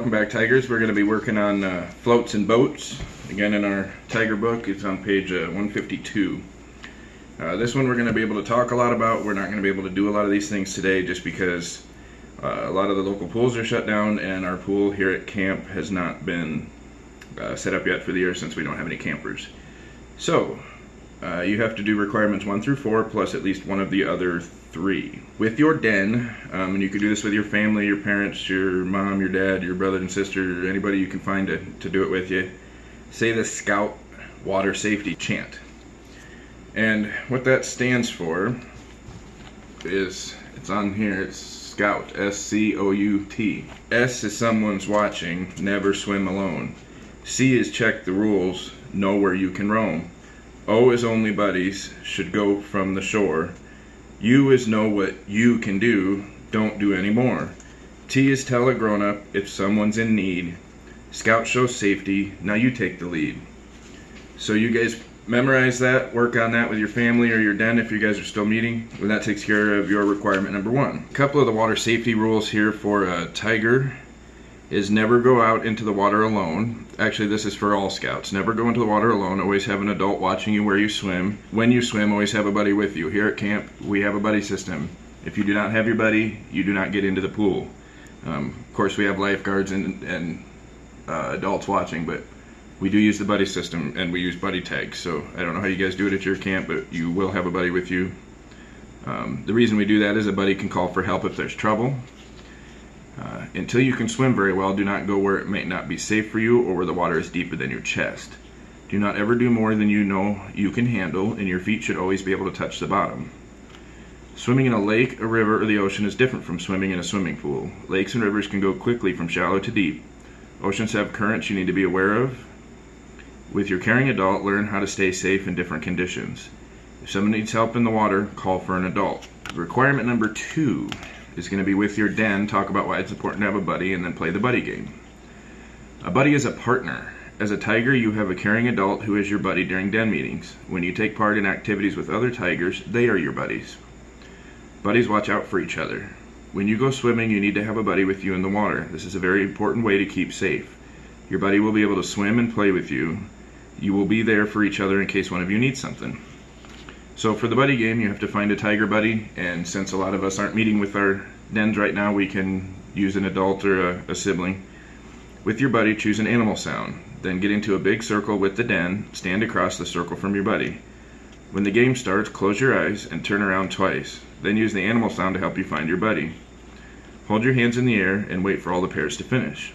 welcome back, Tigers. We're going to be working on floats and boats. Again, in our Tiger book, it's on page 152. This one we're going to be able to talk a lot about. We're not going to be able to do a lot of these things today just because a lot of the local pools are shut down, and our pool here at camp has not been set up yet for the year since we don't have any campers. So, you have to do requirements 1 through 4 plus at least one of the other 3. With your den, and you can do this with your family, your parents, your mom, your dad, your brother and sister, anybody you can find to do it with you, say the Scout Water Safety Chant. And what that stands for is, it's on here, it's Scout, S-C-O-U-T. S is someone's watching, never swim alone. C is check the rules, know where you can roam. O is only buddies, should go from the shore. U is know what you can do, don't do any more. T is tell a grown-up if someone's in need. Scout shows safety, now you take the lead. So you guys memorize that, work on that with your family or your den if you guys are still meeting, and that takes care of your requirement number 1. A couple of the water safety rules here for a tiger is never go out into the water alone. Actually, this is for all scouts. Never go into the water alone. Always have an adult watching you where you swim. When you swim, always have a buddy with you. Here at camp, we have a buddy system. If you do not have your buddy, you do not get into the pool. Of course, we have lifeguards and adults watching, but we do use the buddy system, and we use buddy tags. So I don't know how you guys do it at your camp, but you will have a buddy with you. The reason we do that is a buddy can call for help if there's trouble. Until you can swim very well, do not go where it may not be safe for you or where the water is deeper than your chest. Do not ever do more than you know you can handle, and your feet should always be able to touch the bottom. Swimming in a lake, a river, or the ocean is different from swimming in a swimming pool. Lakes and rivers can go quickly from shallow to deep. Oceans have currents you need to be aware of. With your caring adult, learn how to stay safe in different conditions. If someone needs help in the water, call for an adult. Requirement number 2 is going to be with your den. Talk about why it's important to have a buddy, and then play the buddy game. A buddy is a partner. As a tiger, you have a caring adult who is your buddy during den meetings. When you take part in activities with other tigers, they are your buddies. Buddies watch out for each other. When you go swimming, you need to have a buddy with you in the water. This is a very important way to keep safe. Your buddy will be able to swim and play with you. You will be there for each other in case one of you needs something. So for the buddy game, you have to find a tiger buddy, and since a lot of us aren't meeting with our dens right now, we can use an adult or a sibling. With your buddy, choose an animal sound. Then get into a big circle with the den, stand across the circle from your buddy. When the game starts, close your eyes and turn around twice. Then use the animal sound to help you find your buddy. Hold your hands in the air and wait for all the pairs to finish.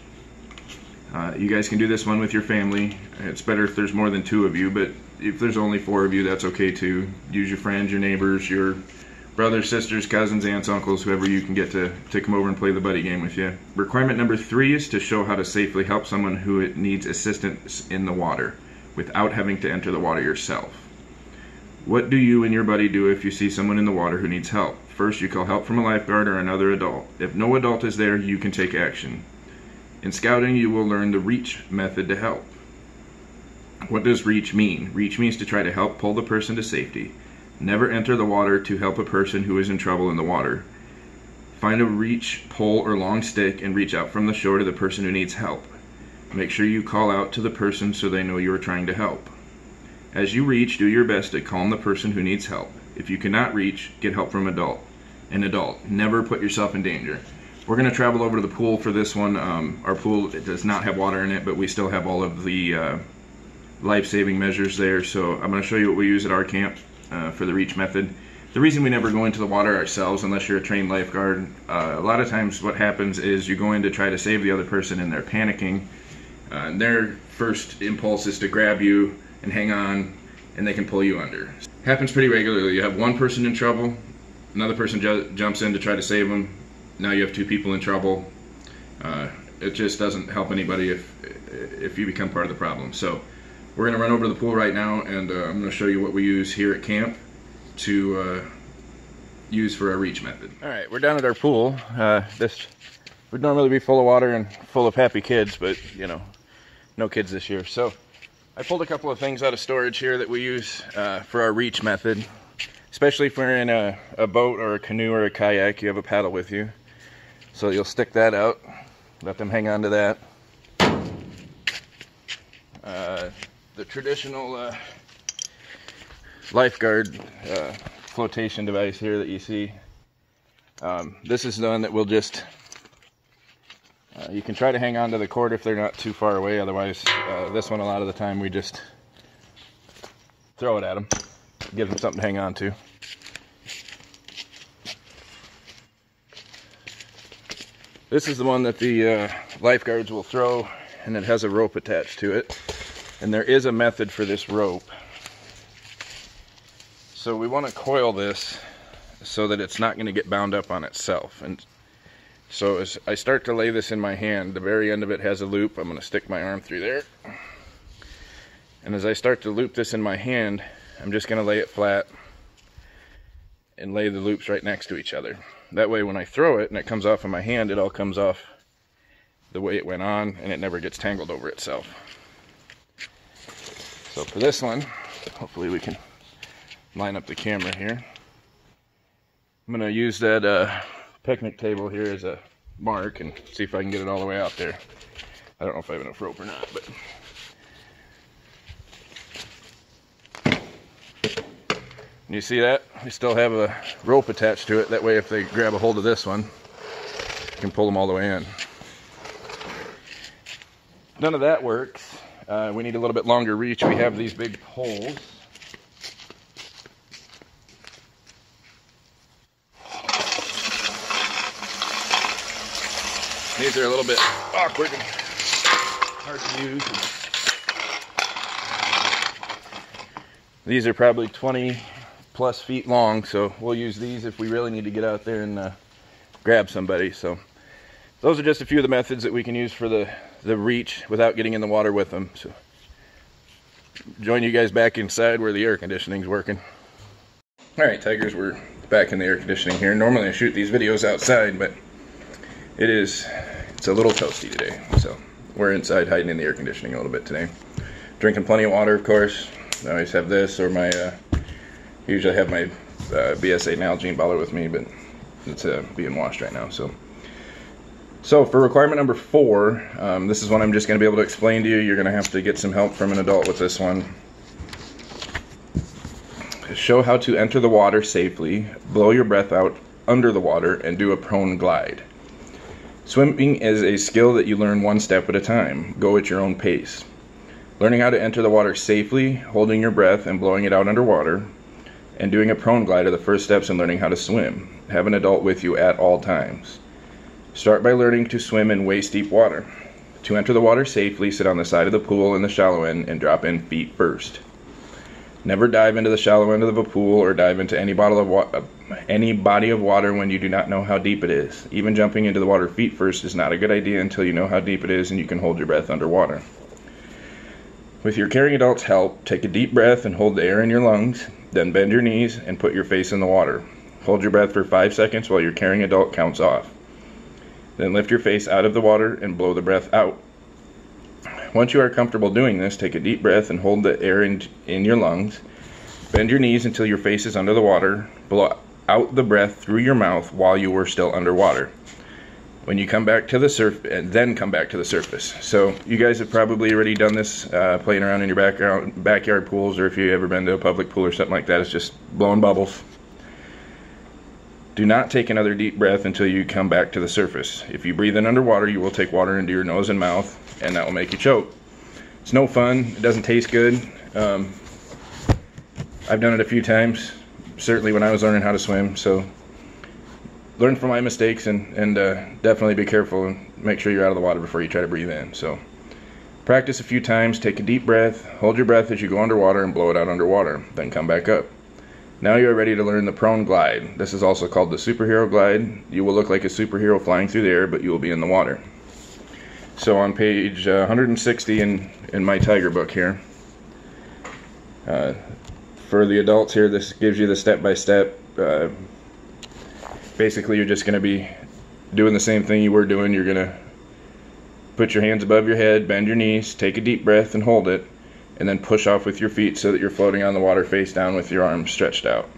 You guys can do this one with your family. It's better if there's more than 2 of you, but if there's only 4 of you, that's okay too. Use your friends, your neighbors, your brothers, sisters, cousins, aunts, uncles, whoever you can get to come over and play the buddy game with you. Requirement number 3 is to show how to safely help someone who needs assistance in the water without having to enter the water yourself. What do you and your buddy do if you see someone in the water who needs help? First, you call help from a lifeguard or another adult. If no adult is there, you can take action. In scouting, you will learn the reach method to help. What does reach mean? Reach means to try to help pull the person to safety. Never enter the water to help a person who is in trouble in the water. Find a reach, pole, or long stick and reach out from the shore to the person who needs help. Make sure you call out to the person so they know you are trying to help. As you reach, do your best to calm the person who needs help. If you cannot reach, get help from an adult. Never put yourself in danger. We're going to travel over to the pool for this one. Our pool does not have water in it, but we still have all of the life-saving measures there. So I'm going to show you what we use at our camp for the reach method. The reason we never go into the water ourselves, unless you're a trained lifeguard, a lot of times what happens is you go in to try to save the other person and they're panicking. And their first impulse is to grab you and hang on, and they can pull you under. Happens pretty regularly. You have one person in trouble, another person jumps in to try to save them. Now you have 2 people in trouble. It just doesn't help anybody if you become part of the problem. So we're going to run over to the pool right now, and I'm going to show you what we use here at camp to use for our reach method. Alright, we're down at our pool. This would normally be full of water and full of happy kids, but you know, no kids this year. So I pulled a couple of things out of storage here that we use for our reach method. Especially if we're in a boat or a canoe or a kayak, you have a paddle with you. So you'll stick that out Let them hang on to that. The traditional lifeguard flotation device here that you see. This is the one that will just, you can try to hang on to the cord if they're not too far away. Otherwise, this one a lot of the time we just throw it at them, give them something to hang on to. This is the one that the lifeguards will throw, and it has a rope attached to it. And there is a method for this rope. So we want to coil this so that it's not going to get bound up on itself. And so as I start to lay this in my hand, the very end of it has a loop. I'm going to stick my arm through there. And as I start to loop this in my hand, I'm just going to lay it flat and lay the loops right next to each other. That way when I throw it and it comes off of my hand, it all comes off the way it went on and it never gets tangled over itself. So for this one, hopefully we can line up the camera here. I'm going to use that picnic table here as a mark and see if I can get it all the way out there. I don't know if I have enough rope or not, but you see that? We still have a rope attached to it. That way if they grab a hold of this one, you can pull them all the way in. None of that works. We need a little bit longer reach. We have these big poles. These are a little bit awkward and hard to use. These are probably 20 plus feet long, so we'll use these if we really need to get out there and grab somebody. So those are just a few of the methods that we can use for the reach without getting in the water with them. So join you guys back inside where the air conditioning's working. Alright Tigers, we're back in the air conditioning here. Normally I shoot these videos outside, but it's a little toasty today, so we're inside hiding in the air conditioning a little bit today. Drinking plenty of water, of course. I always have this, or my usually have my BS8 Nalgene bottle with me, but it's being washed right now. So for requirement number 4, this is one I'm just going to be able to explain to you. You're going to have to get some help from an adult with this one. Show how to enter the water safely, blow your breath out under the water, and do a prone glide. Swimming is a skill that you learn one step at a time. Go at your own pace. Learning how to enter the water safely, holding your breath and blowing it out underwater, and doing a prone glide are the first steps in learning how to swim. Have an adult with you at all times. Start by learning to swim in waist-deep water. To enter the water safely, sit on the side of the pool in the shallow end and drop in feet first. Never dive into the shallow end of the pool or dive into any body of water when you do not know how deep it is. Even jumping into the water feet first is not a good idea until you know how deep it is and you can hold your breath underwater. With your caring adult's help, take a deep breath and hold the air in your lungs, then bend your knees and put your face in the water. Hold your breath for 5 seconds while your caring adult counts off. Then lift your face out of the water and blow the breath out. Once you are comfortable doing this, take a deep breath and hold the air in your lungs. Bend your knees until your face is under the water. Blow out the breath through your mouth while you were still underwater. When you come back to the then come back to the surface. So you guys have probably already done this playing around in your backyard pools, or if you've ever been to a public pool or something like that, it's just blowing bubbles. Do not take another deep breath until you come back to the surface. If you breathe in underwater, you will take water into your nose and mouth, and that will make you choke. It's no fun. It doesn't taste good. I've done it a few times, certainly when I was learning how to swim. So learn from my mistakes and definitely be careful and make sure you're out of the water before you try to breathe in. So practice a few times. Take a deep breath. Hold your breath as you go underwater and blow it out underwater. Then come back up. Now you are ready to learn the prone glide. This is also called the superhero glide. You will look like a superhero flying through the air, but you will be in the water. So on page 160 in my Tiger book here, for the adults here, this gives you the step-by-step. Basically, you're just going to be doing the same thing you were doing. You're going to put your hands above your head, bend your knees, take a deep breath and hold it, and then push off with your feet so that you're floating on the water face down with your arms stretched out.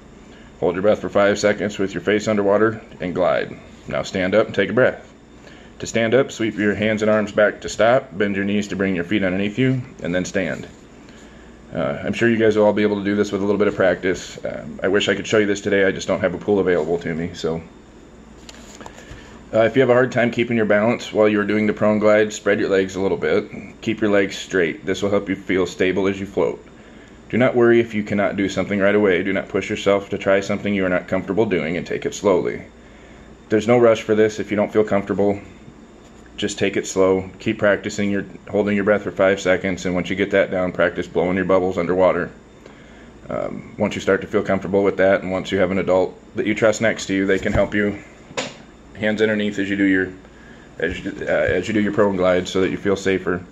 Hold your breath for 5 seconds with your face underwater and glide. Now stand up and take a breath. To stand up, sweep your hands and arms back to stop, bend your knees to bring your feet underneath you, and then stand. I'm sure you guys will all be able to do this with a little bit of practice. I wish I could show you this today, I just don't have a pool available to me. So, if you have a hard time keeping your balance while you're doing the prone glide, spread your legs a little bit. Keep your legs straight. This will help you feel stable as you float. Do not worry if you cannot do something right away. Do not push yourself to try something you are not comfortable doing, and take it slowly. There's no rush for this. If you don't feel comfortable, just take it slow. Keep practicing holding your breath for 5 seconds, and once you get that down, practice blowing your bubbles underwater. Once you start to feel comfortable with that, and once you have an adult that you trust next to you, they can help you, hands underneath as you do your prone glide, so that you feel safer.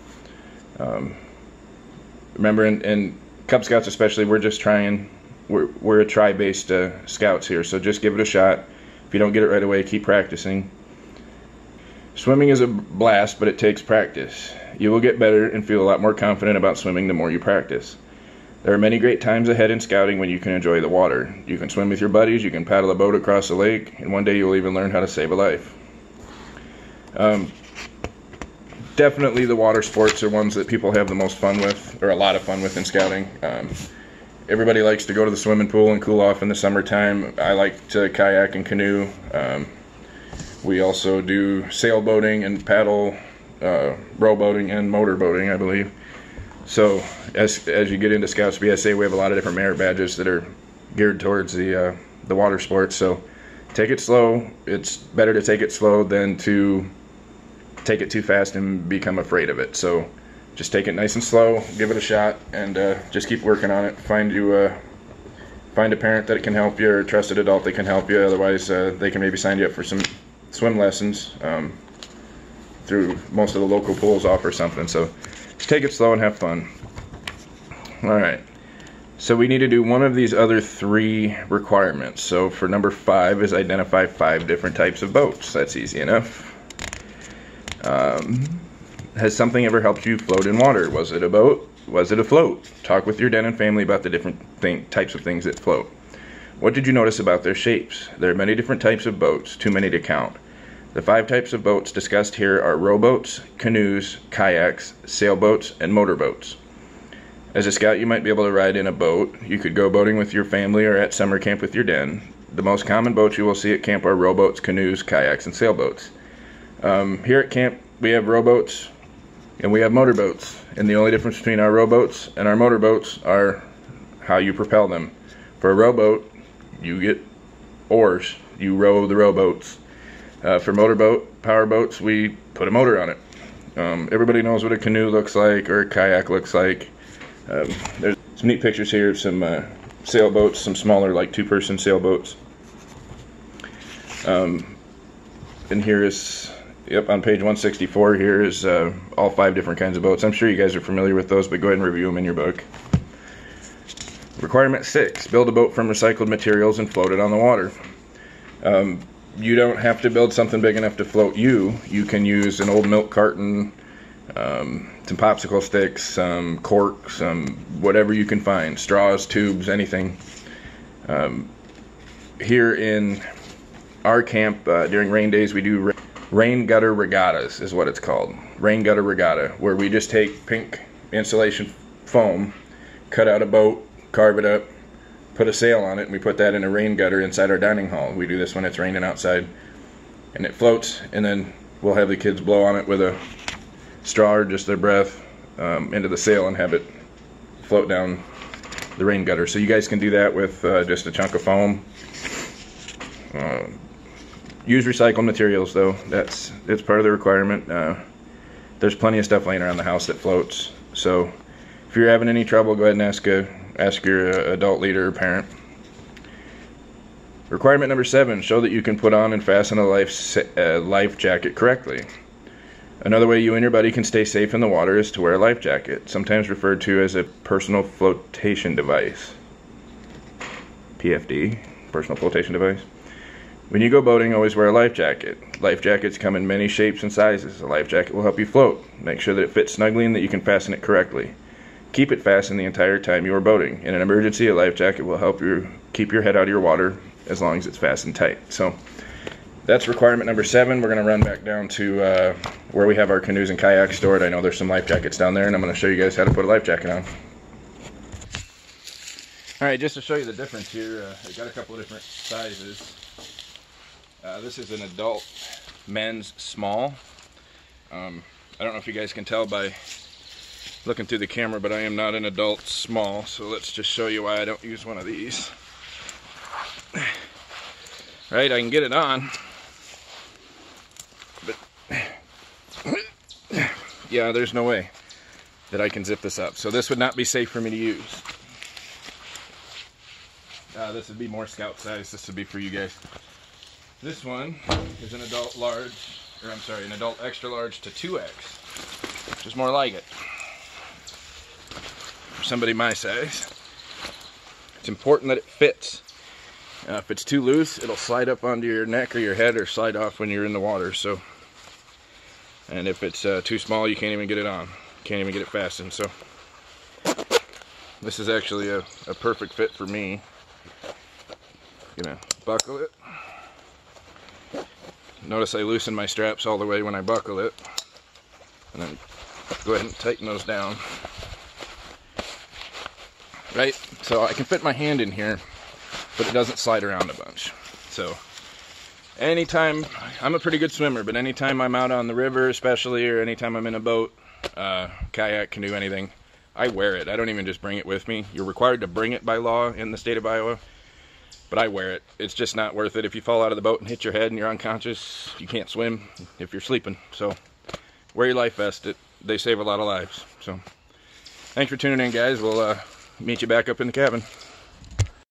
Remember, in Cub Scouts especially, we're a try-based scouts here, so just give it a shot. If you don't get it right away, keep practicing. Swimming is a blast, but it takes practice. You will get better and feel a lot more confident about swimming the more you practice. There are many great times ahead in scouting when you can enjoy the water. You can swim with your buddies, you can paddle a boat across the lake, and one day you'll even learn how to save a life. Definitely the water sports are ones that people have the most fun with, or a lot of fun with in scouting. Everybody likes to go to the swimming pool and cool off in the summertime. I like to kayak and canoe. We also do sailboating and paddle, rowboating and motorboating, I believe. So as you get into Scouts BSA, we have a lot of different merit badges that are geared towards the water sports. So take it slow. It's better to take it slow than to take it too fast and become afraid of it. So just take it nice and slow, give it a shot, and just keep working on it. Find a parent that can help you, or a trusted adult that can help you. Otherwise, they can maybe sign you up for some swim lessons through most of the local pools offer something. So just take it slow and have fun. Alright, so we need to do one of these other 3 requirements. So for number 5 is identify 5 different types of boats. That's easy enough. Has something ever helped you float in water? Was it a boat? Was it a float? Talk with your den and family about the different types of things that float. What did you notice about their shapes? There are many different types of boats, too many to count. The 5 types of boats discussed here are rowboats, canoes, kayaks, sailboats, and motorboats. As a scout, you might be able to ride in a boat. You could go boating with your family or at summer camp with your den. The most common boats you will see at camp are rowboats, canoes, kayaks, and sailboats. Here at camp, we have rowboats and we have motorboats. And the only difference between our rowboats and our motorboats are how you propel them. For a rowboat, you get oars. You row the rowboats. For motorboat, power boats, we put a motor on it. Everybody knows what a canoe looks like or a kayak looks like. There's some neat pictures here of some sailboats, some smaller like 2-person sailboats. And here is, on page 164 here is all 5 different kinds of boats. I'm sure you guys are familiar with those, but go ahead and review them in your book. Requirement 6, build a boat from recycled materials and float it on the water. You don't have to build something big enough to float you. You can use an old milk carton, some popsicle sticks, some corks, whatever you can find, straws, tubes, anything. Here in our camp, during rain days, we do rain gutter regattas is what it's called. Rain gutter regatta, where we just take pink insulation foam, cut out a boat, carve it up, put a sail on it, and we put that in a rain gutter inside our dining hall. We do this when it's raining outside, and it floats, and then we'll have the kids blow on it with a straw or just their breath into the sail and have it float down the rain gutter. So you guys can do that with just a chunk of foam. Use recycled materials though. It's part of the requirement. There's plenty of stuff laying around the house that floats. So if you're having any trouble, go ahead and ask your adult leader or parent. Requirement number 7, show that you can put on and fasten a life jacket correctly. Another way you and your buddy can stay safe in the water is to wear a life jacket, sometimes referred to as a personal flotation device. PFD, personal flotation device. When you go boating, always wear a life jacket. Life jackets come in many shapes and sizes. A life jacket will help you float. Make sure that it fits snugly and that you can fasten it correctly. Keep it fastened the entire time you are boating. In an emergency, a life jacket will help you keep your head out of your water as long as it's fastened tight. So That's requirement number 7. We're going to run back down to where we have our canoes and kayaks stored. I know there's some life jackets down there, and I'm going to show you guys how to put a life jacket on. Alright, just to show you the difference here, I've got a couple of different sizes. This is an adult men's small. I don't know if you guys can tell by looking through the camera, but I am not an adult small, so let's just show you why I don't use one of these. Right, I can get it on, but yeah, there's no way that I can zip this up. So this would not be safe for me to use. This would be more scout size. This would be for you guys. This one is an adult large, or I'm sorry, an adult extra large to 2X, which is more like it for somebody my size. It's important that it fits. If it's too loose, it'll slide up onto your neck or your head, or slide off when you're in the water. So, and if it's too small, you can't even get it on. Can't even get it fastened. So this is actually a perfect fit for me. Gonna buckle it. Notice I loosen my straps all the way when I buckle it, and then go ahead and tighten those down. Right, so I can fit my hand in here, but it doesn't slide around a bunch. So anytime, I'm a pretty good swimmer, but anytime I'm out on the river especially, or anytime I'm in a boat, kayak, canoe, anything, I wear it. I don't even just bring it with me. You're required to bring it by law in the state of Iowa, but I wear it. It's just not worth it. If you fall out of the boat and hit your head and you're unconscious, you can't swim if you're sleeping. So wear your life vest. They save a lot of lives. So thanks for tuning in, guys. We'll meet you back up in the cabin.